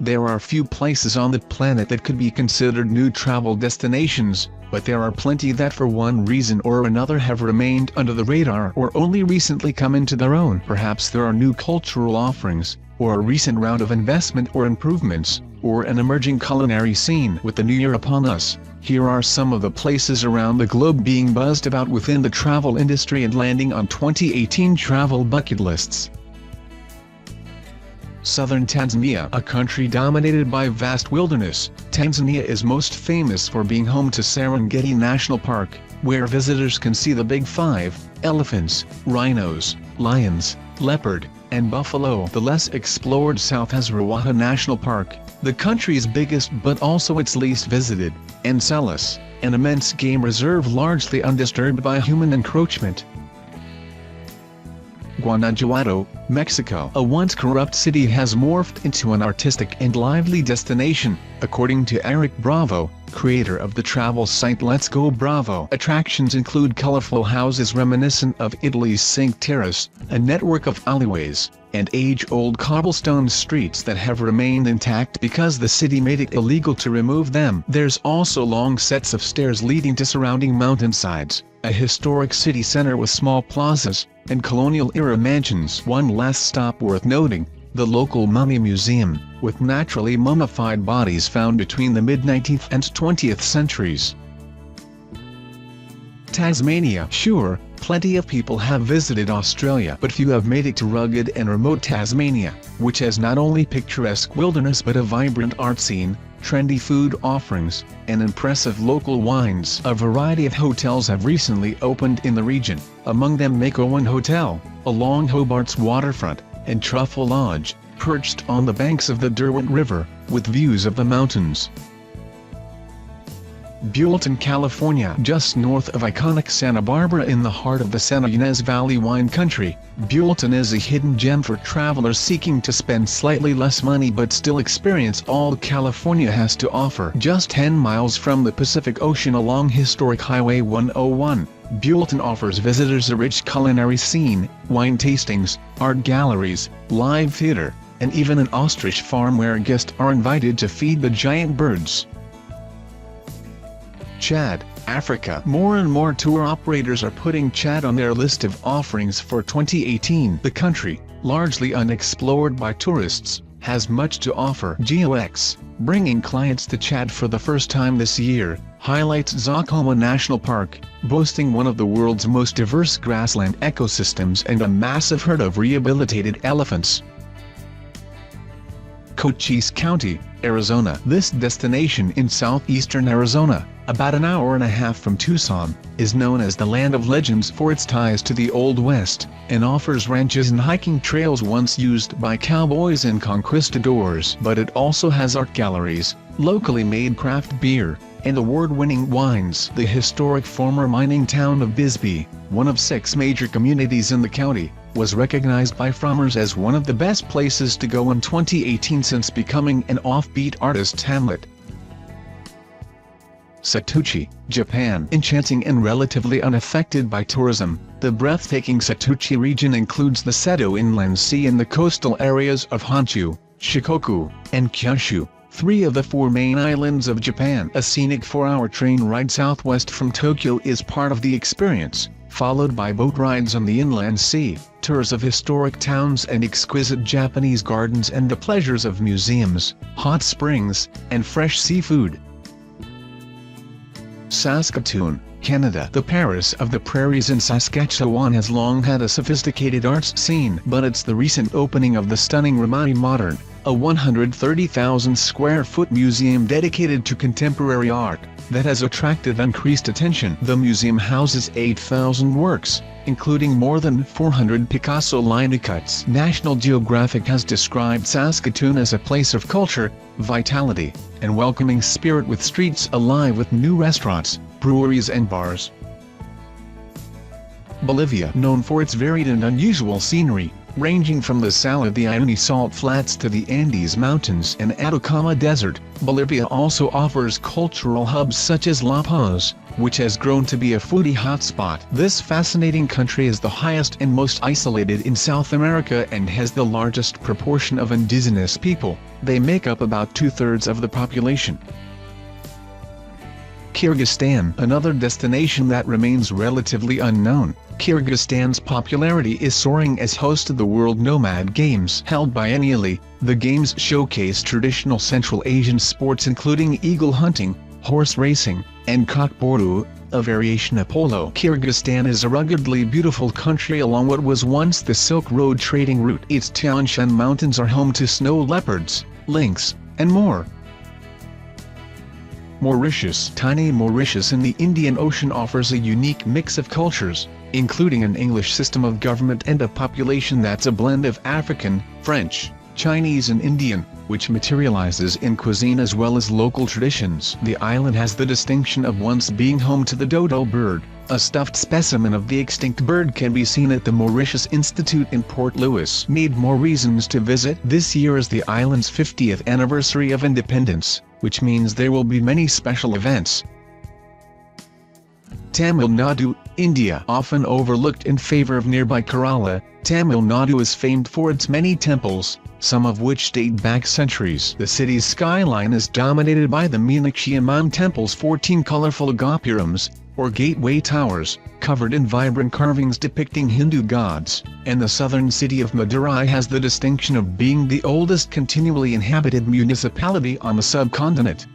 There are few places on the planet that could be considered new travel destinations, but there are plenty that for one reason or another have remained under the radar or only recently come into their own. Perhaps there are new cultural offerings, or a recent round of investment or improvements, or an emerging culinary scene. With the new year upon us, here are some of the places around the globe being buzzed about within the travel industry and landing on 2018 travel bucket lists. Southern Tanzania, a country dominated by vast wilderness. Tanzania is most famous for being home to Serengeti National Park, where visitors can see the Big Five: elephants, rhinos, lions, leopard, and buffalo. The less explored south has Ruaha National Park, the country's biggest but also its least visited, and Selous, an immense game reserve largely undisturbed by human encroachment. Guanajuato, Mexico. A once corrupt city has morphed into an artistic and lively destination, according to Eric Bravo, creator of the travel site Let's Go Bravo. Attractions include colorful houses reminiscent of Italy's Cinque Terrace, a network of alleyways, and age-old cobblestone streets that have remained intact because the city made it illegal to remove them. There's also long sets of stairs leading to surrounding mountainsides, a historic city center with small plazas, and colonial-era mansions. One last stop worth noting, the local Mummy Museum, with naturally mummified bodies found between the mid-19th and 20th centuries. Tasmania. Sure, plenty of people have visited Australia, but few have made it to rugged and remote Tasmania, which has not only picturesque wilderness but a vibrant art scene, trendy food offerings, and impressive local wines. A variety of hotels have recently opened in the region, among them Mako One Hotel, along Hobart's waterfront, and Truffle Lodge, perched on the banks of the Derwent River, with views of the mountains. Buellton, California. Just north of iconic Santa Barbara in the heart of the Santa Ynez Valley wine country, Buellton is a hidden gem for travelers seeking to spend slightly less money but still experience all California has to offer. Just 10 miles from the Pacific Ocean along historic Highway 101, Buellton offers visitors a rich culinary scene, wine tastings, art galleries, live theater, and even an ostrich farm where guests are invited to feed the giant birds. Chad, Africa. More and more tour operators are putting Chad on their list of offerings for 2018. The country, largely unexplored by tourists, has much to offer. GeoX, bringing clients to Chad for the first time this year, highlights Zakoma National Park, boasting one of the world's most diverse grassland ecosystems and a massive herd of rehabilitated elephants. Cochise County, Arizona. This destination in southeastern Arizona, about an hour and a half from Tucson, is known as the Land of Legends for its ties to the Old West, and offers ranches and hiking trails once used by cowboys and conquistadors. But it also has art galleries, locally made craft beer, and award-winning wines. The historic former mining town of Bisbee, one of 6 major communities in the county, was recognized by farmers as one of the best places to go in 2018 since becoming an offbeat artist's hamlet. Setouchi, Japan. Enchanting and relatively unaffected by tourism, the breathtaking Setouchi region includes the Seto Inland Sea and the coastal areas of Honshu, Shikoku, and Kyushu, 3 of the 4 main islands of Japan. A scenic 4-hour train ride southwest from Tokyo is part of the experience, followed by boat rides on the inland sea, tours of historic towns and exquisite Japanese gardens, and the pleasures of museums, hot springs, and fresh seafood. Saskatoon, Canada. The Paris of the Prairies in Saskatchewan has long had a sophisticated arts scene, but it's the recent opening of the stunning Ramadi Modern, a 130,000 square foot museum dedicated to contemporary art, that has attracted increased attention. The museum houses 8,000 works, including more than 400 Picasso linocuts. National Geographic has described Saskatoon as a place of culture, vitality, and welcoming spirit, with streets alive with new restaurants, breweries and bars. Bolivia. Known for its varied and unusual scenery, Ranging from the Sal of the Uyuni salt flats to the Andes Mountains and Atacama Desert, Bolivia also offers cultural hubs such as La Paz, which has grown to be a foodie hotspot. This fascinating country is the highest and most isolated in South America and has the largest proportion of indigenous people. They make up about 2/3 of the population. Kyrgyzstan, another destination that remains relatively unknown. Kyrgyzstan's popularity is soaring as host of the World Nomad Games held biennially. The games showcase traditional Central Asian sports including eagle hunting, horse racing, and kokboru, a variation of polo. Kyrgyzstan is a ruggedly beautiful country along what was once the Silk Road trading route. Its Tian Shan Mountains are home to snow leopards, lynx, and more. Mauritius. Tiny Mauritius in the Indian Ocean offers a unique mix of cultures, including an English system of government and a population that's a blend of African, French, Chinese and Indian, which materializes in cuisine as well as local traditions. The island has the distinction of once being home to the dodo bird. A stuffed specimen of the extinct bird can be seen at the Mauritius Institute in Port Louis. Need more reasons to visit? This year is the island's 50th anniversary of independence, which means there will be many special events. Tamil Nadu, India. Often overlooked in favor of nearby Kerala, Tamil Nadu is famed for its many temples, some of which date back centuries. The city's skyline is dominated by the Meenakshi Amman temple's 14 colorful gopurams, or gateway towers, covered in vibrant carvings depicting Hindu gods, and the southern city of Madurai has the distinction of being the oldest continually inhabited municipality on the subcontinent.